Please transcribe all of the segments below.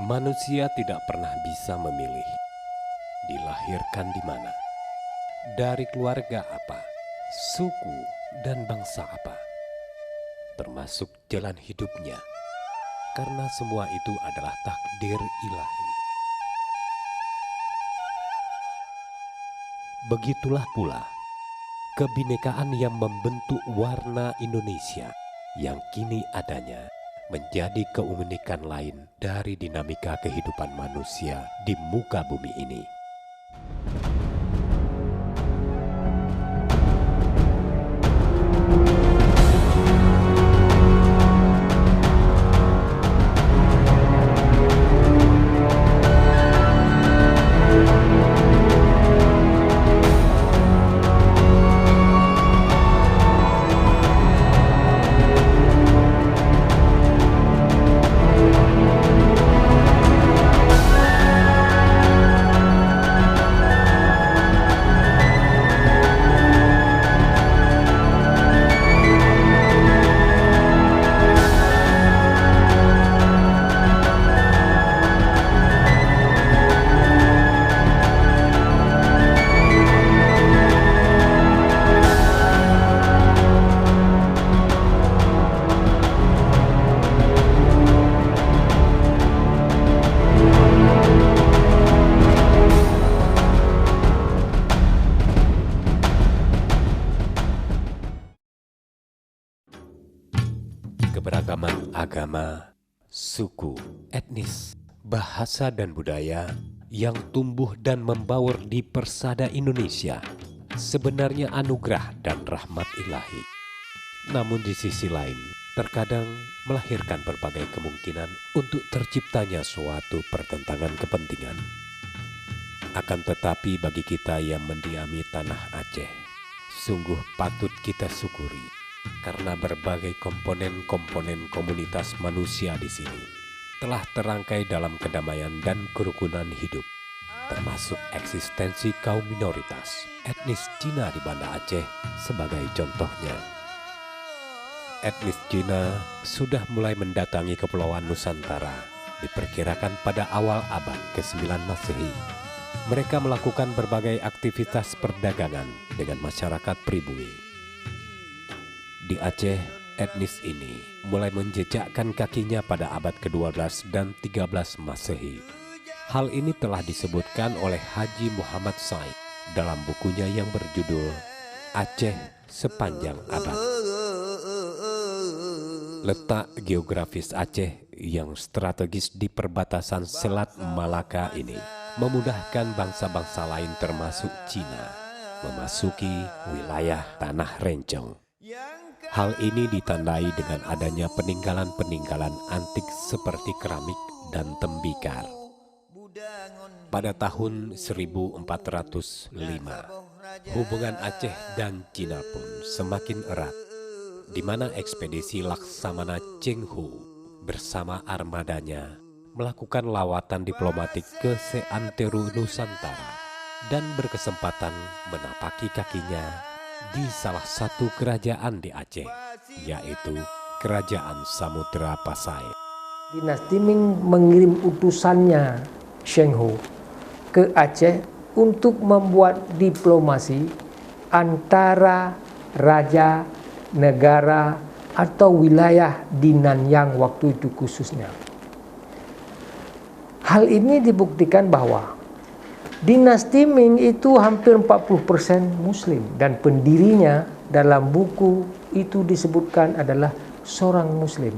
Manusia tidak pernah bisa memilih dilahirkan di mana, dari keluarga apa, suku dan bangsa apa, termasuk jalan hidupnya, karena semua itu adalah takdir ilahi. Begitulah pula kebinekaan yang membentuk warna Indonesia yang kini adanya menjadi keunikan lain dari dinamika kehidupan manusia di muka bumi ini. Keberagaman agama, suku, etnis, bahasa dan budaya yang tumbuh dan membaur di persada Indonesia sebenarnya anugerah dan rahmat ilahi. Namun di sisi lain, terkadang melahirkan berbagai kemungkinan untuk terciptanya suatu pertentangan kepentingan. Akan tetapi bagi kita yang mendiami tanah Aceh, sungguh patut kita syukuri karena berbagai komponen-komponen komunitas manusia di sini telah terangkai dalam kedamaian dan kerukunan hidup, termasuk eksistensi kaum minoritas etnis Cina di Banda Aceh sebagai contohnya. Etnis Cina sudah mulai mendatangi Kepulauan Nusantara diperkirakan pada awal abad ke-9 Masehi. Mereka melakukan berbagai aktivitas perdagangan dengan masyarakat pribumi. Di Aceh, etnis ini mulai menjejakkan kakinya pada abad ke-12 dan 13 Masehi. Hal ini telah disebutkan oleh Haji Muhammad Said dalam bukunya yang berjudul Aceh Sepanjang Abad. Letak geografis Aceh yang strategis di perbatasan Selat Malaka ini memudahkan bangsa-bangsa lain termasuk Cina memasuki wilayah Tanah Rencong. Hal ini ditandai dengan adanya peninggalan-peninggalan antik seperti keramik dan tembikar. Pada tahun 1405, hubungan Aceh dan Cina pun semakin erat, di mana ekspedisi Laksamana Cheng Ho bersama armadanya melakukan lawatan diplomatik ke seantero Nusantara dan berkesempatan menapaki kakinya di salah satu kerajaan di Aceh, yaitu Kerajaan Samudra Pasai. Dinasti Ming mengirim utusannya Cheng Ho ke Aceh untuk membuat diplomasi antara raja, negara, atau wilayah di Nanyang waktu itu khususnya. Hal ini dibuktikan bahwa Dinasti Ming itu hampir 40% Muslim dan pendirinya dalam buku itu disebutkan adalah seorang Muslim.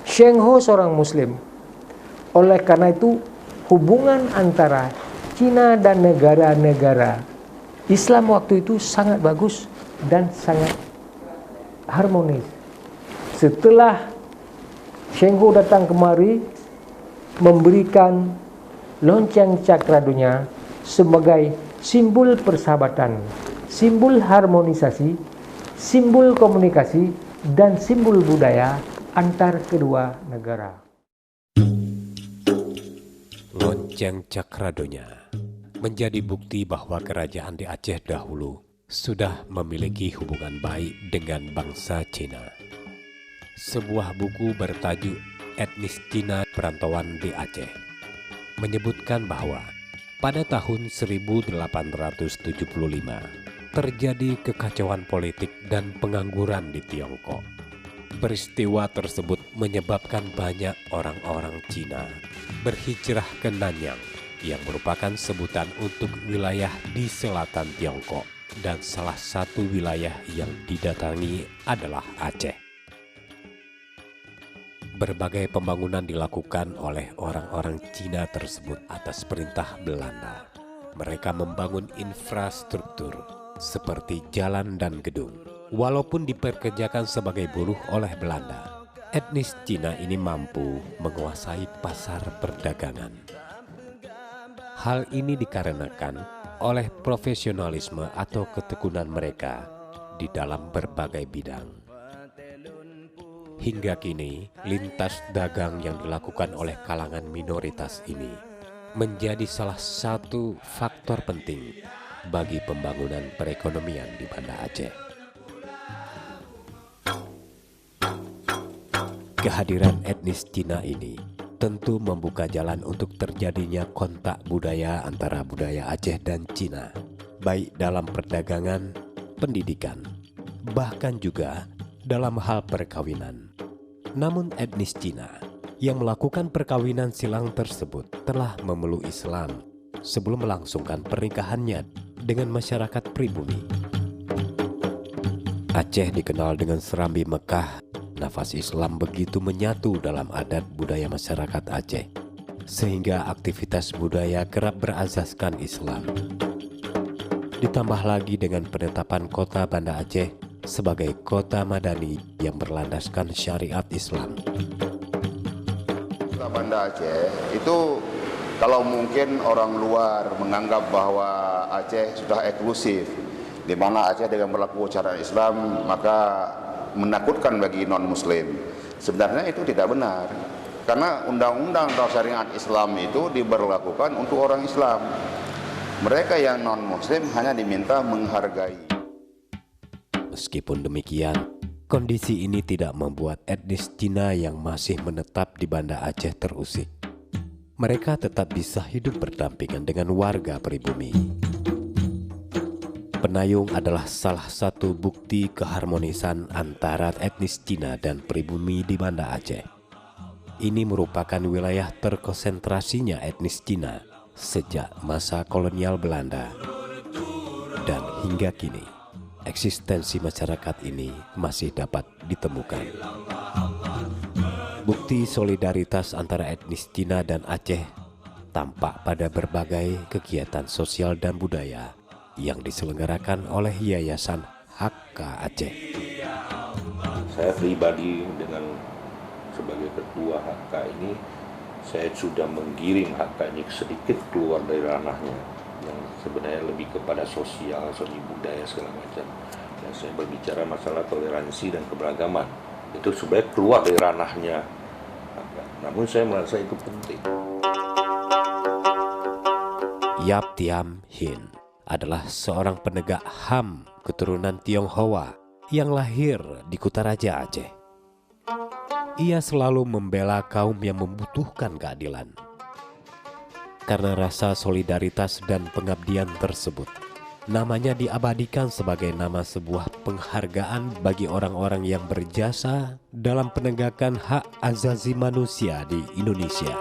Cheng Ho seorang Muslim. Oleh karena itu hubungan antara Cina dan negara-negara Islam waktu itu sangat bagus dan sangat harmonis. Setelah Cheng Ho datang kemari memberikan lonceng cakradonya sebagai simbol persahabatan, simbol harmonisasi, simbol komunikasi, dan simbol budaya antar kedua negara. Lonceng cakradonya menjadi bukti bahwa kerajaan di Aceh dahulu sudah memiliki hubungan baik dengan bangsa Cina. Sebuah buku bertajuk Etnis Cina Perantauan di Aceh menyebutkan bahwa pada tahun 1875 terjadi kekacauan politik dan pengangguran di Tiongkok. Peristiwa tersebut menyebabkan banyak orang-orang Cina berhijrah ke Nanyang yang merupakan sebutan untuk wilayah di selatan Tiongkok, dan salah satu wilayah yang didatangi adalah Aceh. Berbagai pembangunan dilakukan oleh orang-orang Cina tersebut atas perintah Belanda. Mereka membangun infrastruktur seperti jalan dan gedung. Walaupun diperkerjakan sebagai buruh oleh Belanda, etnis Cina ini mampu menguasai pasar perdagangan. Hal ini dikarenakan oleh profesionalisme atau ketekunan mereka di dalam berbagai bidang. Hingga kini, lintas dagang yang dilakukan oleh kalangan minoritas ini menjadi salah satu faktor penting bagi pembangunan perekonomian di Banda Aceh. Kehadiran etnis Cina ini tentu membuka jalan untuk terjadinya kontak budaya antara budaya Aceh dan Cina, baik dalam perdagangan, pendidikan, bahkan juga dalam hal perkawinan. Namun etnis Cina yang melakukan perkawinan silang tersebut telah memeluk Islam sebelum melangsungkan pernikahannya dengan masyarakat pribumi. Aceh dikenal dengan serambi Mekah. Nafas Islam begitu menyatu dalam adat budaya masyarakat Aceh, sehingga aktivitas budaya kerap berazaskan Islam. Ditambah lagi dengan penetapan kota Banda Aceh sebagai kota madani yang berlandaskan syariat Islam. Kota Banda Aceh itu, kalau mungkin orang luar menganggap bahwa Aceh sudah eksklusif, di mana Aceh dengan berlaku syariat Islam maka menakutkan bagi non-muslim. Sebenarnya itu tidak benar, karena undang-undang atau syariat Islam itu diberlakukan untuk orang Islam. Mereka yang non-muslim hanya diminta menghargai. Meskipun demikian, kondisi ini tidak membuat etnis Cina yang masih menetap di Banda Aceh terusik. Mereka tetap bisa hidup berdampingan dengan warga pribumi. Penayung adalah salah satu bukti keharmonisan antara etnis Cina dan pribumi di Banda Aceh. Ini merupakan wilayah terkonsentrasinya etnis Cina sejak masa kolonial Belanda. Dan hingga kini, eksistensi masyarakat ini masih dapat ditemukan. Bukti solidaritas antara etnis Cina dan Aceh tampak pada berbagai kegiatan sosial dan budaya yang diselenggarakan oleh Yayasan Hakka Aceh. Saya pribadi sebagai ketua Hakka ini, saya sudah menggiring Hakka ini sedikit keluar dari ranahnya yang sebenarnya lebih kepada sosial, budaya segala macam. Dan saya berbicara masalah toleransi dan keberagaman. Itu sebenarnya keluar dari ranahnya Hakka. Namun saya merasa itu penting. Yap Tiam Hin adalah seorang penegak HAM keturunan Tionghoa yang lahir di Kutaraja Aceh. Ia selalu membela kaum yang membutuhkan keadilan. Karena rasa solidaritas dan pengabdian tersebut, namanya diabadikan sebagai nama sebuah penghargaan bagi orang-orang yang berjasa dalam penegakan hak azazi manusia di Indonesia.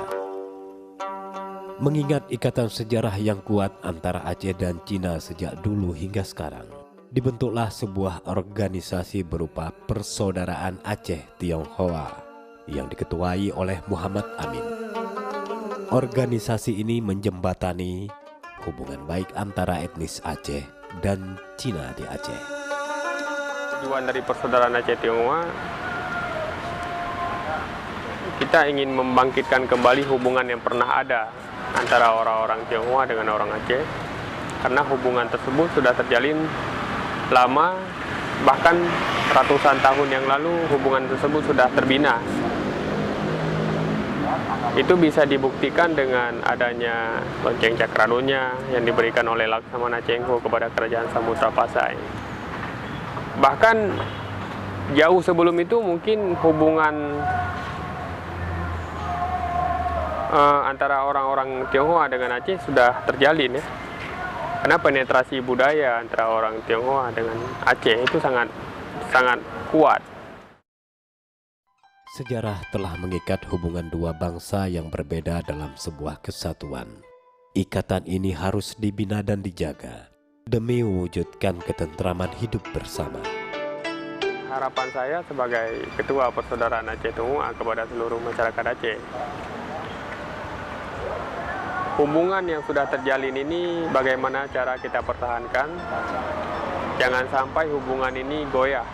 Mengingat ikatan sejarah yang kuat antara Aceh dan Cina sejak dulu hingga sekarang, dibentuklah sebuah organisasi berupa Persaudaraan Aceh Tionghoa yang diketuai oleh Muhammad Amin. Organisasi ini menjembatani hubungan baik antara etnis Aceh dan Cina di Aceh. Tujuan dari Persaudaraan Aceh Tionghoa, kita ingin membangkitkan kembali hubungan yang pernah ada antara orang-orang Tionghoa dengan orang Aceh, karena hubungan tersebut sudah terjalin lama, bahkan ratusan tahun yang lalu hubungan tersebut sudah terbina. Itu bisa dibuktikan dengan adanya lonceng Cakradonya yang diberikan oleh Laksamana Cheng Ho kepada Kerajaan Samudra Pasai. Bahkan jauh sebelum itu mungkin hubungan antara orang-orang Tionghoa dengan Aceh sudah terjalin ya. Karena penetrasi budaya antara orang Tionghoa dengan Aceh itu sangat kuat. Sejarah telah mengikat hubungan dua bangsa yang berbeda dalam sebuah kesatuan. Ikatan ini harus dibina dan dijaga demi mewujudkan ketentraman hidup bersama. Harapan saya sebagai Ketua Persaudaraan Aceh Tionghoa kepada seluruh masyarakat Aceh, hubungan yang sudah terjalin ini bagaimana cara kita pertahankan, jangan sampai hubungan ini goyah.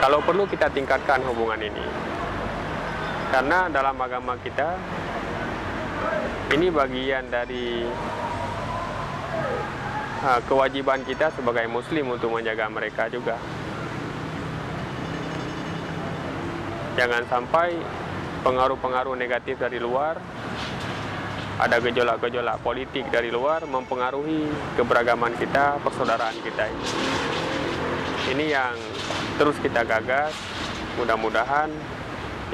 Kalau perlu kita tingkatkan hubungan ini, karena dalam agama kita ini bagian dari kewajiban kita sebagai Muslim untuk menjaga mereka juga. Jangan sampai pengaruh-pengaruh negatif dari luar, ada gejolak-gejolak politik dari luar mempengaruhi keberagaman kita, persaudaraan kita ini. Ini yang terus kita gagas, mudah-mudahan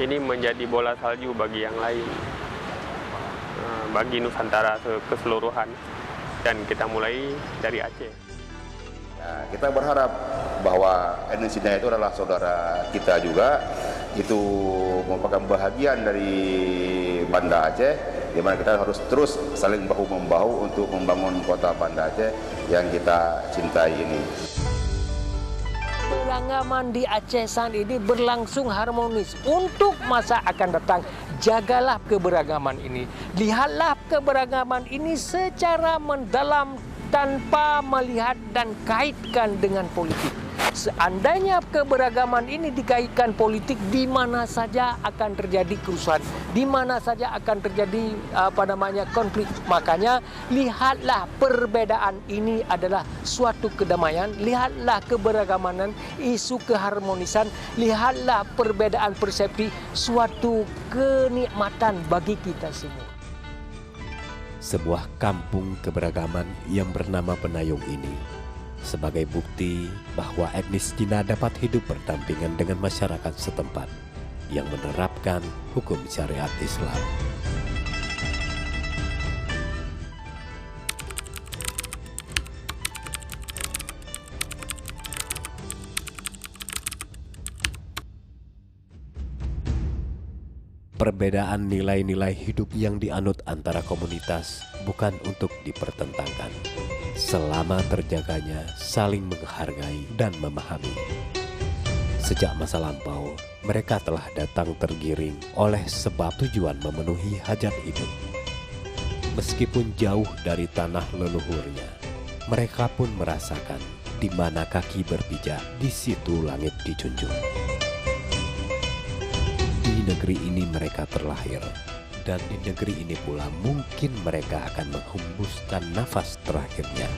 ini menjadi bola salju bagi yang lain, bagi Nusantara keseluruhan, dan kita mulai dari Aceh. Ya, kita berharap bahwa Indonesia itu adalah saudara kita juga, itu merupakan bahagian dari Banda Aceh, di mana kita harus terus saling bahu-membahu untuk membangun kota Banda Aceh yang kita cintai ini. Keberagaman di Aceh San ini berlangsung harmonis. Untuk masa akan datang, jagalah keberagaman ini. Lihatlah keberagaman ini secara mendalam tanpa melihat dan kaitkan dengan politik. Seandainya keberagaman ini dikaitkan politik, di mana saja akan terjadi kerusuhan, di mana saja akan terjadi konflik. Makanya lihatlah perbedaan ini adalah suatu kedamaian, lihatlah keberagaman, isu keharmonisan, lihatlah perbedaan persepsi, suatu kenikmatan bagi kita semua. Sebuah kampung keberagaman yang bernama Penayung ini sebagai bukti bahwa etnis Cina dapat hidup berdampingan dengan masyarakat setempat yang menerapkan hukum syariat Islam. Perbedaan nilai-nilai hidup yang dianut antara komunitas bukan untuk dipertentangkan, selama terjaganya saling menghargai dan memahami. Sejak masa lampau, mereka telah datang tergiring oleh sebab tujuan memenuhi hajat hidup. Meskipun jauh dari tanah leluhurnya, mereka pun merasakan di mana kaki berpijak, di situ langit dijunjung. Di negeri ini mereka terlahir, dan di negeri ini pula mungkin mereka akan menghembuskan nafas terakhirnya.